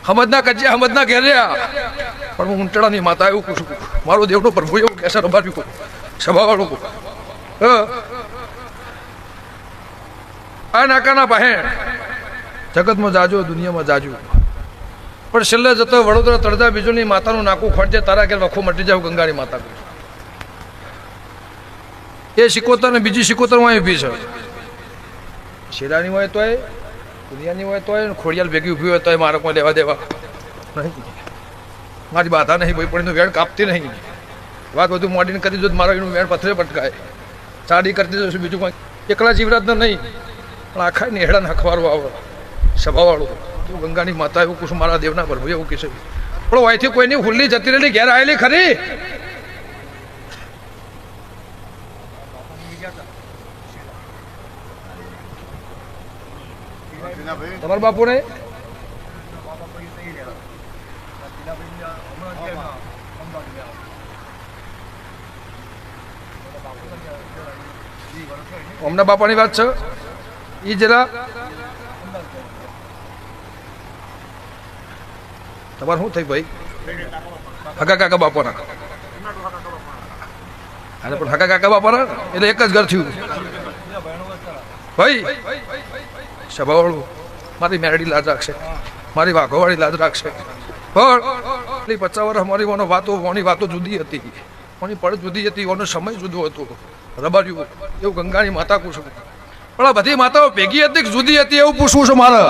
હમદના કજ્યા હમદના ઘેર્યા પણ હું ઊંટડાની માતા એવું પૂછું મારો દેવનો પ્રભુ એવું કહેશે રબાર્યું સભાવાળું આ નાકાના બહેણ જગતમાં જાજો દુનિયામાં જાજુ પણ છેલ્લે જતો વડોદરા તળજા બીજુની માતાનું નાકું ખોટજે તારા ઘેર વખો મટી જાવ ગંગાની માતા એ શિકોતર ને બીજી શિકોતર માં ઊભી છે શેરાની હોય તોય દુનિયાની હોય તોય ખોડિયાલ ભેગી ઊભી હોય તોય મારે કોઈ લેવા દેવા નહીં મારી બાધા નહીં ભાઈ પણ એનું વેણ કાપતી નહીં વાત બધું મોડીને કરી દો મારો એનું વેણ પથરે પટકાય ચાડી કરતી જશું બીજું કોઈ એકલા જીવરાજ નહીં પણ આખા નેહડા નાખવાળું આવે સભાવાળું તું ગંગાની માતા એવું કુશું મારા દેવના પ્રભુ એવું કહેશે પણ અહીંથી કોઈની હુલ્લી જતી રહેલી ઘેર આવેલી ખરી તમારા બાપુ ને અમના બાપાની વાત છે ઈ જરા તમારે શું થઈ ભાઈ હકા કાકા બાપાના અરે પણ હકા કાકા બાપાના એટલે એક જ ઘર થયું ભાઈ સભાવાળું મારી મેરડી લાજ રાખશે મારી વાઘોવાળી લાજ રાખશે પણ 50 વર્ષ મારી ઓની વાતો જુદી હતી ઓની પડ જુદી હતી ઓનો સમય જુદો હતો રબાર્યું એવું ગંગાની માતા પૂછું પણ આ બધી માતાઓ ભેગી હતી જુદી હતી એવું પૂછવું છું મારે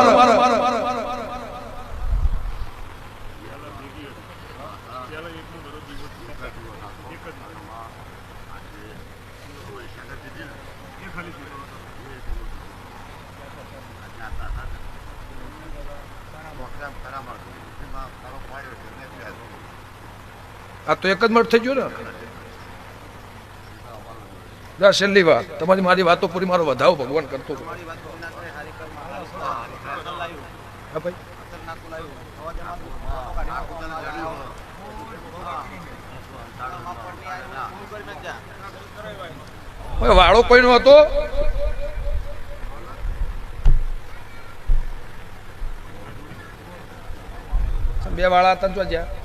આ તો એક જ મત થઈ ગયો ને છેલ્લી વાત તમારી મારી વાતો પૂરી મારો વધાવો ભગવાન કરતો હતો વાળો કોઈ નો હતો બે વાળા હતા તો જ્યાં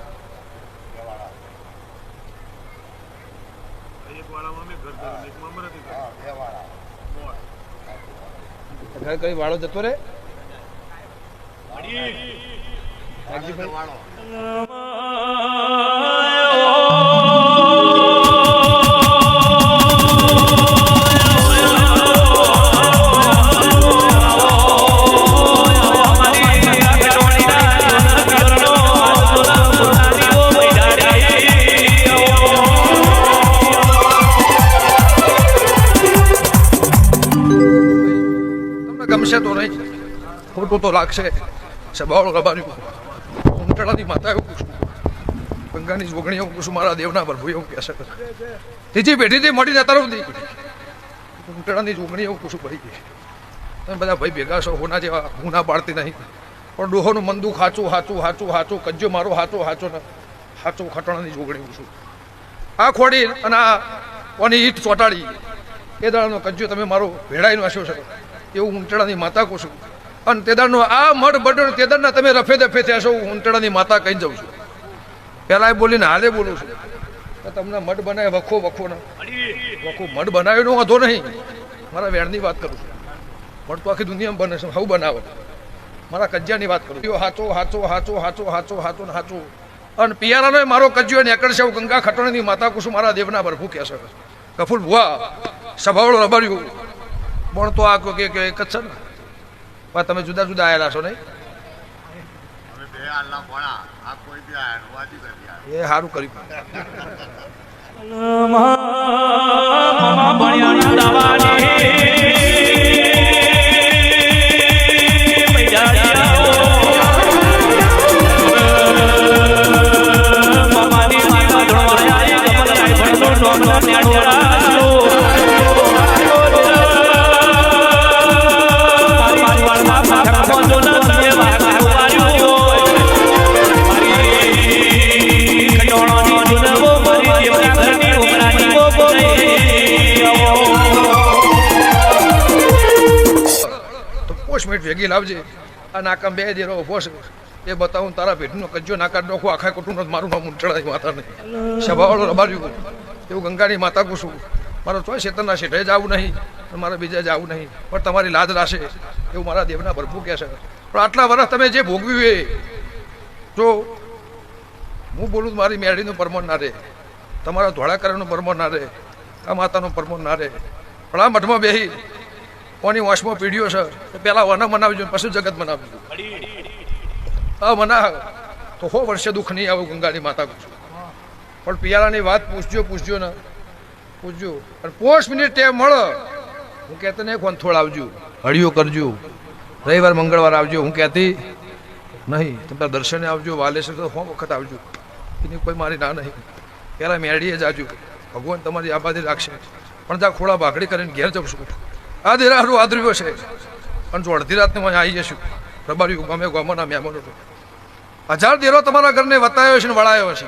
ઘર કઈ વાળો જતો રે ગમશે તો નહીં ખોટું તો લાગશે સભાવાળું રબાર્યું ઊંટડાની માતા એવું પૂછું ગંગાની જોગણી એવું પૂછું મારા દેવના પ્રભુ એવું કહેશે ત્રીજી પેઢીથી મળીને તરફ ઊંટડાની જોગણી એવું પૂછું પડી ગઈ તમે બધા ભાઈ ભેગા છો હોના જેવા હું ના પાડતી નહીં પણ ડોહોનું મંદુક હાચું હાચું હાચું હાચું કજ્જો મારો હાચો હાચો ને હાચું ખટણાની જોગણી પૂછું આ ખોડી અને આ કોની ઈટ ચોટાડી એ દાડાનો કજ્જો તમે મારો ભેળાઈનો આશો છો એવું ઊંટડાની માતા કહું છું અને તેદારનો આ મઢ બડો તેદારના તમે રફે દફે થયા છો ઊંટડાની માતા કહી જાઉં છું પહેલાં બોલીને હાલે બોલું છું તો તમને મઢ બનાવે વખો વખો મઢ બનાવ્યો વાંધો નહીં મારા વેણની વાત કરું છું મઢ તો આખી દુનિયામાં બને છે હું બનાવે મારા કજિયાની વાત કરું હાચો હાચો હાચો હાચો હાચો હાચો ને હાચો અને પિયારાનો મારો કજિયો નીકળશે હું ગંગા ખટોણીની માતા કહું છું મારા દેવના પ્રભુ કહેશે કફૂલ ભુવા સભાવાળો રબાર્યું પણ તો આ કે એક જ છે ને પણ તમે જુદા જુદા આવેલા છો નહીં એ સારું કર્યું મિનિટ ભેગી લાવજે આ નાકામ બે દેરો ઉભો છે એ બતાવું તારા ભેટનો કજ્જો ના કાઢ નાખું આખા કુટુંબ મારું નામ ઉંચળાય માતા નહીં સભાવાળો રબાર્યું એવું ગંગાની માતા કુશું મારો ચોય શેતરના શેઠે જવું નહીં મારે બીજા જવું નહીં પણ તમારી લાજ રાશે એવું મારા દેવના ભરપૂર કહે છે પણ આટલા વર્ષ તમે જે ભોગવ્યું એ જો હું બોલું મારી મેળીનું પરમોન ના રહે તમારા ધોળાકરણનું પરમોન ના રહે આ માતાનું પરમોન ના રહે પણ આ મઠમાં બેહી કોની વાંસમાં પીઢીઓ છે પહેલાં વના મનાવજો પછી જગત મનાવજો આ મના તો 100 વર્ષે દુઃખ નહીં આવું ગંગાની માતા કુશું પણ પિયારાની વાત પૂછજો ને પૂછજો અને 5 મિનિટ ટાઈમ મળે હું કહેતો નહીં કોંથોળ આવજો હળિયો કરજો રવિવાર મંગળવાર આવજો હું કહેતી નહીં તમારા દર્શને આવજો વાલેશ્વર તો 100 વખત આવજો એની કોઈ મારી ના નહીં પહેલાં મેળીએ જાજો ભગવાન તમારી આબાદી રાખશે પણ જા ખોળા ભાગડી કરીને ઘેર જશું આ દેરારું આદર્યો છે પણ જો અડધી રાતને હું આવી જશું રબાર્યું ગમે ગમના મહેમાનો 1000 દેરો તમારા ઘરને વતાયો છે ને વળાયો છે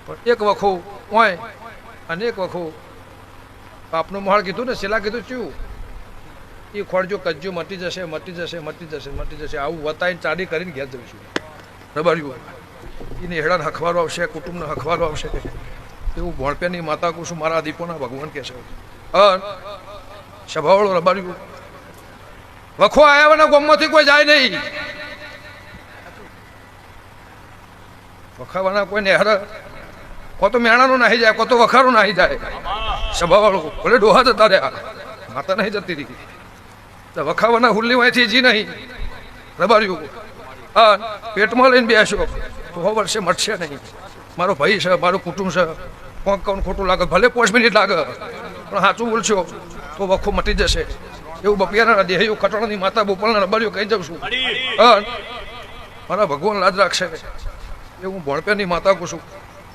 પણ એક વખો હોય અને એક વખો આપનું મહાળ કીધું ને શેલા કીધું ચું એ ખોળજો કજ્જો મટી જશે આવું વતાઈને ચાડી કરીને ઘેર જઈશું રબાર્યું એને હેડાને હખવારો આવશે કુટુંબને હખવારો આવશે એવું ભોણપેની માતા કુશું મારા દીપોના ભગવાન કહે છે સભાવાળો રબાર્યું વખો આવ્યા ગોમમાંથી કોઈ જાય નહીં વખાવાના કોઈ નેહર કો તો મેણાનું નાહી જાય કો તો વખારું નાહી જાય સભાવાળો ભલે ડોહા જતા રહ્યા માતા નહીં જતી રહી તો વખાવાના હુલ્લી અહીંથી જી નહીં રબાર્યું હા પેટમાં લઈને બેસો તો 100 વર્ષે મટશે નહીં મારો ભાઈ છે મારું કુટુંબ છે કોણ ખોટું લાગે ભલે 5 મિનિટ લાગે પણ સાચું બોલશો તો વખો મટી જશે એવું બપિયાના દેહયું ખટોળાની માતા બોપલના રબાર્યું કહી જાઉં છું મારા ભગવાન લાજ રાખશે એવું ભોણપેની માતા કુશું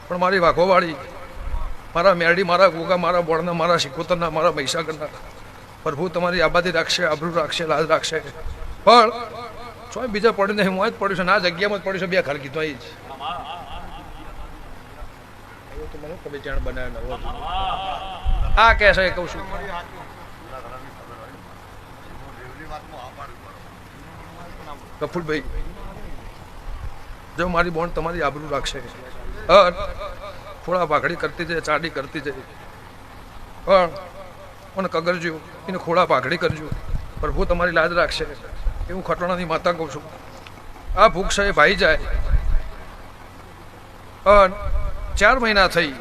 પણ મારી વાઘોવાળી મારા મેરડી મારા ગોગા મારા બોળના મારા શિકોતરના મારા મહીસાગરના પ્રભુ તમારી આબાદી રાખશે આબરૂ રાખશે લાજ રાખશે પણ ચોય બીજા પડી નહીં હું જ પડ્યું છે ના જગ્યામાં જ પડ્યું છે બે ઘર કીધું અહીં જ મને કવિ જાણ બનાવ્યો આ કહે છે કહું છું કફુલભાઈ જો મારી બોન તમારી આબરૂ રાખશે ખોળા ભાખડી કરતી જાય ચાડી કરતી જાય પણ કગરજો એને ખોળા ભાખડી કરજો પ્રભુ તમારી લાજ રાખશે એવું ખટોણાની માતા કહું છું આ ભૂખ છે એ ભાઈ જાય 4 મહિના થઈ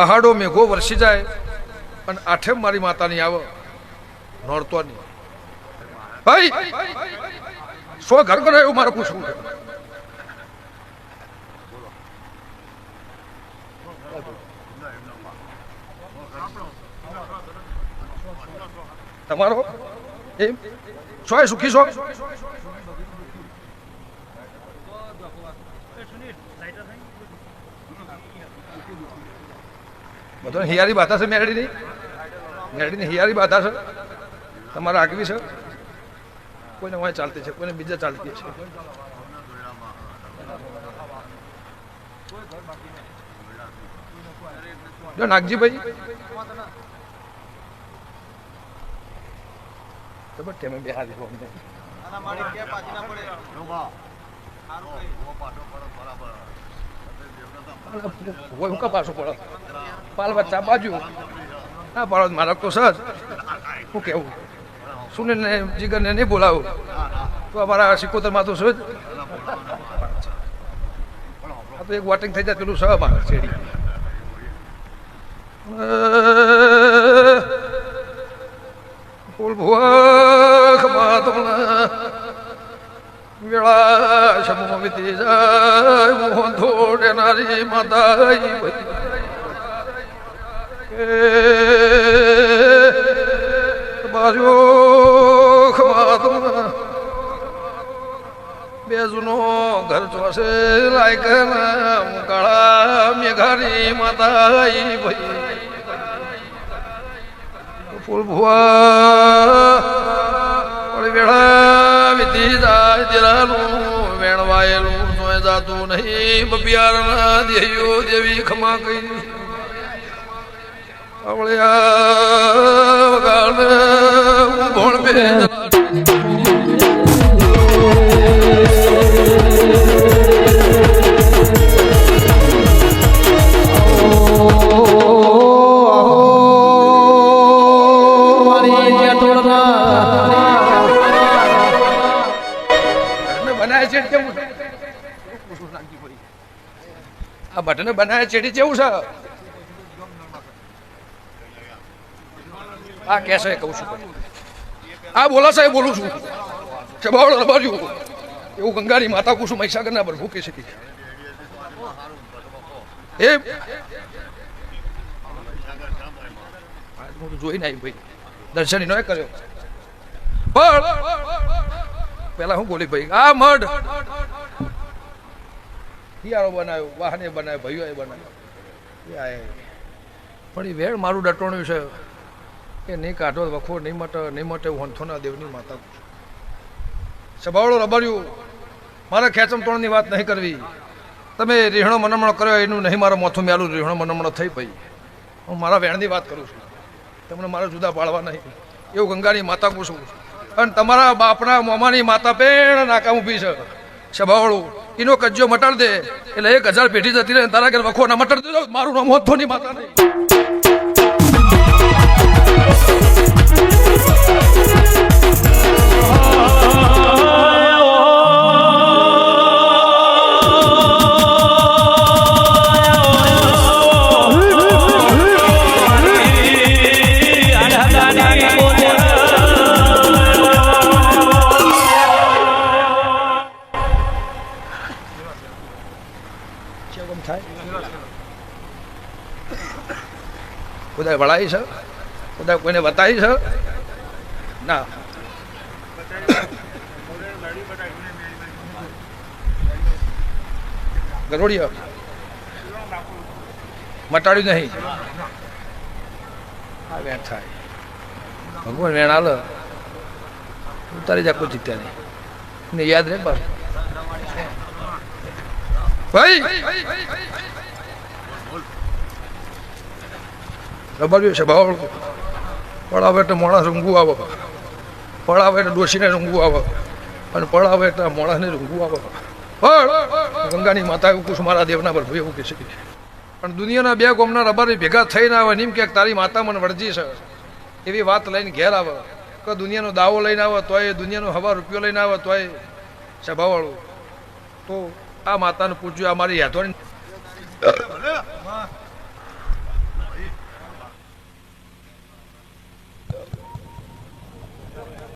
અહાડો મેઘો વરસી જાય અને આઠેમ મારી માતાની આવે નોરતોની ભાઈ 100 ઘર કરે એવું મારે પૂછવું છે તમારો એમ સોય સુખી છો બધો હિયારી બાધા છે મેરડીની હિયારી બાધા છે તમારા આગવી છે કોઈને વાંય ચાલતી છે કોઈને બીજા ચાલતી છે જો નાગજીભાઈ તમે બિહાર પાછો પડો પાલ બચ્ચા બાજુ ના પાડો મારા તો સર શું કેવું સુનિલ ને જીગર ને નહીં બોલાવું તો અમારા સિકોતરમાં તો શું આ તો એક વોટિંગ થઈ જાય પેલું સહ મારે શેરી વેળા સમો વીતી જાય મોહન ધોડે નારી માતાઈ બાજો બેજુનો ઘર ચોસે લાયક કાળા મેઘારી માતાઈ ભાઈ ફૂલ ભુવા વેળા વીતી જાય તેરાનું વેણવાયેલું જોઈ જાતું નહીં બપિયારના દેયો દેવી ખમા કઈ આવળ્યા વગાડ ભોણ બે બનાવે છે કેવું છે આ ભટ્ટને બનાવે ચેડી કેવું છે આ કેસે કહું છું આ બોલા સાહેબ બોલું છું ચબાવડો રબાર્યું એવું ગંગાની માતા કુસુમ મહીસાગરના પર ભૂકે છે એ હું જોઈ ને ભાઈ દર્શન નો કર્યો પણ પેલા હું બોલી ભાઈ આ મઢ હિયારો બનાવ્યો વાહને બનાવ્યો ભાઈઓએ બનાવ્યો પણ એ વેળ મારું ડટોણ્યું છે કે નહીં કાઢો વખો નહીં મટે વંથોના દેવની માતા સભાવડો રબાર્યું મારે ખેંચમ તોડની વાત નહીં કરવી તમે રીહણો મનમણો કર્યો એનું નહીં મારા મોથું મેલું રીહણો મનમણો થઈ ભાઈ હું મારા વેણની વાત કરું છું તમને મારે જુદા પાડવા નહીં એવું ગંગાની માતા કહું છું અને તમારા બાપના મોમાની માતા પેણ નાકા ઊભી છે સભાવાળું એનો કજ્જો મટાડ દે એટલે 1000 પેઢી જતી રહે તારા ઘર વખો ના મટાડ દે મારું નામ મોથોની માતા નહીં બધા વળાઈ છે બધા કોઈને બતાવી છે ના ગરોડિયા મટાડ્યું નહીં આ વેણ થાય ભગવાન વેણ હાલ ઉતારી જા કોઈ જીત્યા નહીં ને યાદ રહે બસ ભાઈ રબાર્યું છે ભાવ પડાવે એટલે મોણા રૂંગું આવે પડાવે એટલે ડોશીને રૂંગું આવે અને પડાવે એટલે મોણાને રૂંગું આવે પણ ગંગાની માતા કુશ મારા દેવના પર એવું કહે છે પણ દુનિયાના બે ગોમના રબારી ભેગા થઈને આવે નીમ કે તારી માતા મને વળજી છે એવી વાત લઈને ઘેર આવે કે દુનિયાનો દાવો લઈને આવે તોય દુનિયાનો હવા રૂપિયો લઈને આવે તોય સભાવાળું તો આ માતાને પૂછ્યું આ મારી યાદોની